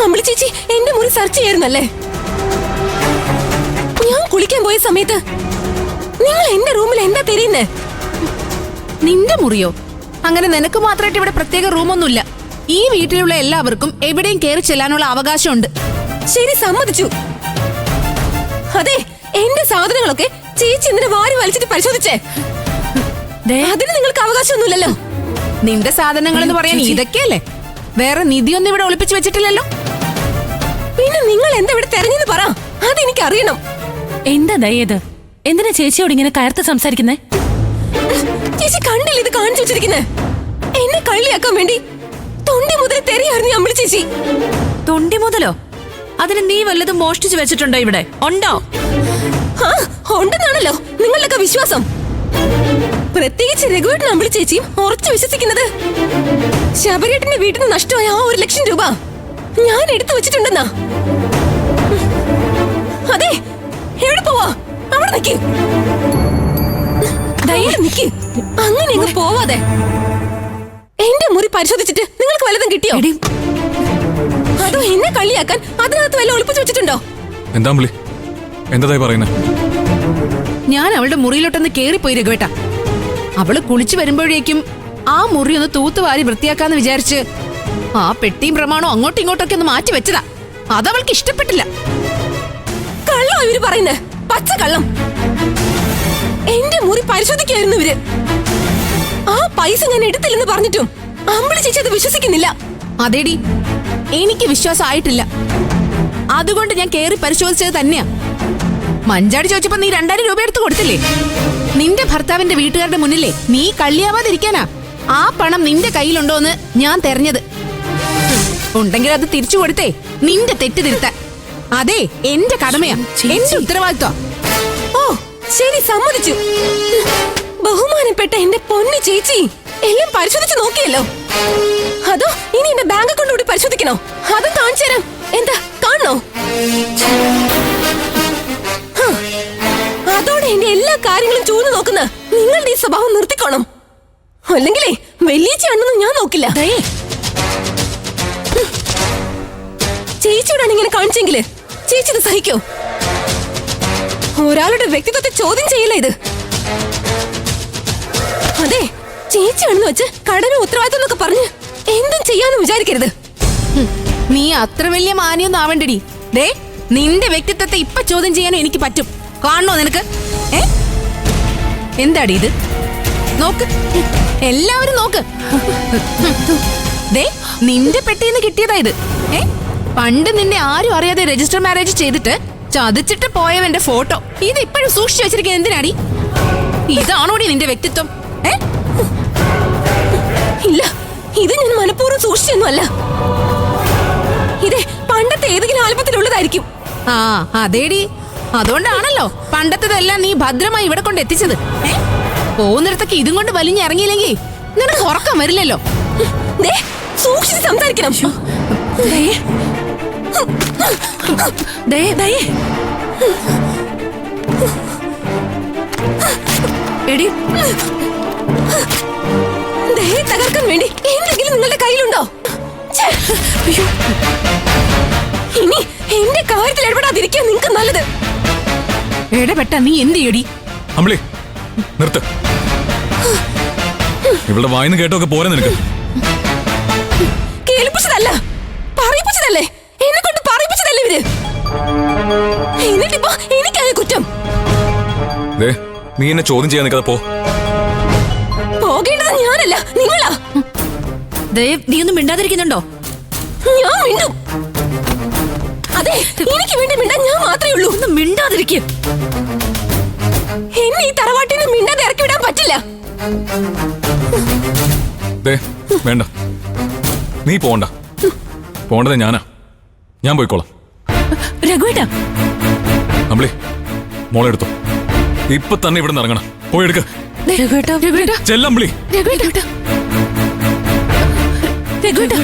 അമ്പിളി ചേച്ചി എന്റെ മുറി സെർച്ച് ചെയ്യായിരുന്നല്ലേ? ഞാൻ കുളിക്കാൻ പോയ സമയത്ത് നിങ്ങൾ എന്റെ റൂമിൽ എന്താ തിരിയുന്നേ? നിന്റെ മുറിയോ? അങ്ങനെ നിനക്ക് മാത്രമായിട്ട് ഇവിടെ പ്രത്യേക റൂമൊന്നുമില്ല. ഈ വീട്ടിലുള്ള എല്ലാവർക്കും എവിടെയും കയറി ചെല്ലാനുള്ള അവകാശമുണ്ട്. ശരി, സമ്മതിച്ചു. അതെ, എന്റെ സാധനങ്ങളൊക്കെ ചേച്ചി എന്തിനാ വാരി വലിച്ചിട്ട് പരിശോധിച്ചേ? അതിന് നിങ്ങൾക്ക് അവകാശമൊന്നുമില്ലല്ലോ. നിന്റെ സാധനങ്ങൾ എന്ന് പറയാൻ ഇതൊക്കെയല്ലേ? വേറെ നിധിയൊന്നും ഇവിടെ ഒളിപ്പിച്ചു വെച്ചിട്ടില്ലല്ലോ. പിന്നെ നിങ്ങൾ എന്താ ഇവിടെ തെരഞ്ഞെന്ന് പറ, അതെനിക്ക് അറിയണം. എന്താ ദയത്? എന്തിനാ ചേച്ചിയോട് ഇങ്ങനെ കയർത്ത് സംസാരിക്കുന്നേ? ചേച്ചി കണ്ടില്ല ഇത് കാണിച്ചു വെച്ചിരിക്കുന്നേ? എന്നെ കളിയാക്കാൻ വേണ്ടി തൊണ്ടി മുതൽ തെറിയായിരുന്നു അമ്പിളി ചേച്ചി. തൊണ്ടി മുതലോ? അതിന് നീ വല്ലതും മോഷ്ടിച്ചു വെച്ചിട്ടുണ്ടോ ഇവിടെ? ഉണ്ടോ? ആ, ഉണ്ടെന്നാണല്ലോ നിങ്ങളുടെയൊക്കെ വിശ്വാസം. പ്രത്യേകിച്ച് രഘുവേട്ടൻ അമ്പിളി ചേച്ചിയും ഉറച്ചു വിശ്വസിക്കുന്നത് ശബരിയേട്ടന്റെ വീട്ടിൽ നിന്ന് നഷ്ടമായ ആ 1 ലക്ഷം രൂപ ഞാൻ എടുത്തു വെച്ചിട്ടുണ്ടെന്നാ. അതെ, എവിടെ പോവാ? അവിടെ നിക്ക്, ധൈര്യം നിക്ക്. അങ്ങനെ അങ്ങ് പോവാതെ. എന്റെ മുറി പരിശോധിച്ചിട്ട് നിങ്ങൾക്ക് വല്ലതും കിട്ടിയോ? അതോ എന്നെ കളിയാക്കാൻ അതിനകത്ത് വല്ല ഒളിപ്പിച്ചു വെച്ചിട്ടുണ്ടോ? എന്താ അമ്പിളി, എന്തായി പറയുന്നേ? ഞാൻ അവളുടെ മുറിയിലോട്ടൊന്ന് കേറിപ്പോയി രഘുവേട്ട. അവള് കുളിച്ചു വരുമ്പോഴേക്കും ആ മുറി ഒന്ന് തൂത്തുവാരി വൃത്തിയാക്കാന്ന് വിചാരിച്ച് ആ പെട്ടിയും പ്രമാണവും അങ്ങോട്ടും ഇങ്ങോട്ടൊക്കെ ഒന്ന് മാറ്റി വെച്ചതാ. അതവൾക്ക് ഇഷ്ടപ്പെട്ടില്ല. കള്ളം ഇവര് പറയുന്നേ, പച്ച കള്ളം. എന്റെ മുറി പരിശോധിക്കായിരുന്നു ഇവര്. ആ പൈസ ഞാൻ എടുത്തില്ലെന്ന് പറഞ്ഞിട്ടും അമ്പിളി ചേച്ചി അത് വിശ്വസിക്കുന്നില്ല. അതേടി, എനിക്ക് വിശ്വാസം ആയിട്ടില്ല. അതുകൊണ്ട് ഞാൻ കേറി പരിശോധിച്ചത് തന്നെയാ. മഞ്ചാടി ചോദിച്ചപ്പോ നീ 2000 രൂപ എടുത്ത് കൊടുത്തില്ലേ? നിന്റെ ഭർത്താവിന്റെ വീട്ടുകാരുടെ മുന്നിലേ നീ കള്ളിയാവാതിരിക്കാനാ ആ പണം നിന്റെ കയ്യിലുണ്ടോന്ന് ഞാൻ തെരഞ്ഞത്. ഉണ്ടെങ്കിൽ അത് തിരിച്ചു കൊടുത്തേ നിന്റെ തെറ്റ് തിരുത്താൻ. അതെ, എന്റെ കടമയാ, എന്റെ ഉത്തരവാദിത്വം. ഓ ശരി, സമ്മതിച്ചു. ബഹുമാനപ്പെട്ട എന്റെ പൊന്നു ചേച്ചി എല്ലാം പരിശോധിച്ച് നോക്കിയല്ലോ. അതോ ഇനി എന്റെ ബാങ്ക് അക്കൗണ്ട് കൂടി പരിശോധിക്കണോ? അതും കാണിച്ചു തരാം. എന്താ കാണണോ? അതോടെ എന്റെ എല്ലാ കാര്യങ്ങളും ചൂഴ്ന്നു നോക്കുന്ന നിങ്ങളുടെ ഈ സ്വഭാവം നിർത്തിക്കോണം. അല്ലെങ്കിലേ വലിയച്ചാണെന്ന് ഞാൻ നോക്കില്ല. ചേച്ചിയോടാണ് ഇങ്ങനെ കാണിച്ചെങ്കില് ചേച്ചി ഇത് സഹിക്കോ? ഒരാളുടെ വ്യക്തിത്വത്തെ ചോദ്യം ചെയ്യില്ല ഇത്. അതെ, ചേച്ചിയാണെന്ന് വെച്ച് കടമ ഉത്തരവാദിത്തം എന്നൊക്കെ പറഞ്ഞ് എന്തും ചെയ്യാന്ന് വിചാരിക്കരുത്. നീ അത്ര വലിയ മാനിയൊന്നും ആവണ്ടടി. ദേ, നിന്റെ വ്യക്തിത്വത്തെ ഇപ്പൊ ചോദ്യം ചെയ്യാനും എനിക്ക് പറ്റും. കാണണോ നിനക്ക്? എന്താടി ഇത്? നോക്ക്, എല്ലാവരും നോക്ക്. ദേ, നിന്റെ പെട്ടിന്ന് കിട്ടിയതാ ഇത്. പണ്ട് നിന്നെ ആരും അറിയാതെ രജിസ്റ്റർ മാരേജ് ചെയ്തിട്ട് ചതിച്ചിട്ട് പോയവന്റെ ഫോട്ടോ ഇത് ഇപ്പോഴും സൂക്ഷിച്ചു വെച്ചിരിക്കുന്നത് എന്തിനാടി? ഇതാണോടി നിന്റെ വ്യക്തിത്വം? ഇല്ല, ഇത് ഞാൻ മനഃപൂർവ്വം സൂക്ഷിച്ചൊന്നും അല്ല. ഇതേ പണ്ടത്തെ ഏതെങ്കിലും ആൽബത്തിലുള്ളതായിരിക്കും. ആ അതേടി, അതുകൊണ്ടാണല്ലോ പണ്ടത്തേതെല്ലാം നീ ഭദ്രമായി ഇവിടെ കൊണ്ട് എത്തിച്ചത്. പോകുന്നിടത്തൊക്കെ ഇതും കൊണ്ട് വലിഞ്ഞിറങ്ങിയില്ലെങ്കിൽ നിനക്ക് ഉറക്കം വരില്ലല്ലോ. സൂക്ഷിച്ച് സംസാരിക്കണം. എടി, തകർക്കാൻ വേണ്ടി എന്തെങ്കിലും നിങ്ങളുടെ കയ്യിലുണ്ടോ? ഇനി എന്റെ കാര്യത്തിൽ ഇടപെടാതിരിക്കാൻ നിങ്ങൾക്ക് നല്ലത്. ഇടപെട്ട നീ എന്ത് ചെയ്യടി? അമ്പിളി നിർത്ത്. ഇവളുടെ വായിന്ന് കേട്ടൊക്കെ പോരെ നിനക്ക്? കേൾപ്പിച്ചതല്ല, പറയിപ്പിച്ചതല്ലേ. എന്നെ കൊണ്ട് പറയിപ്പിച്ചതല്ലേ ഇവര്. എന്നിട്ടിപ്പോ എനിക്കായ കുറ്റം. നീ എന്നെ ചോദ്യം ചെയ്യാൻ നിൽക്കാതെ പോ. പോകേണ്ടത് ഞാനല്ല, നിങ്ങളാ. നീ ഒന്നും മിണ്ടാതിരിക്കുന്നുണ്ടോ? ഞാൻ മിണ്ടും. അതെ, എനിക്ക് വേണ്ടി മിണ്ടാൻ ഞാൻ മാത്രമേ ഉള്ളൂ. ഒന്നും മിണ്ടാതിരിക്കും. എന്നെ ഈ തറവാട്ടിന് മിണ്ടാതെ ഇറക്കി വിടാൻ പറ്റില്ല. വേണ്ട, നീ പോണ്ട. പോണ്ടത് ഞാനാ. ഞാൻ പോയിക്കോളാം. രഘുവേട്ടാ, അമ്പിളി മോളെ എടുത്തോ. ഇപ്പൊ തന്നെ ഇവിടെ നിന്ന് ഇറങ്ങണം. പോയി എടുക്ക. രഘുവേട്ടാ, ചെല്ലമ്പിളി. രഘുവേട്ടാ, രഘുവേട്ടാ.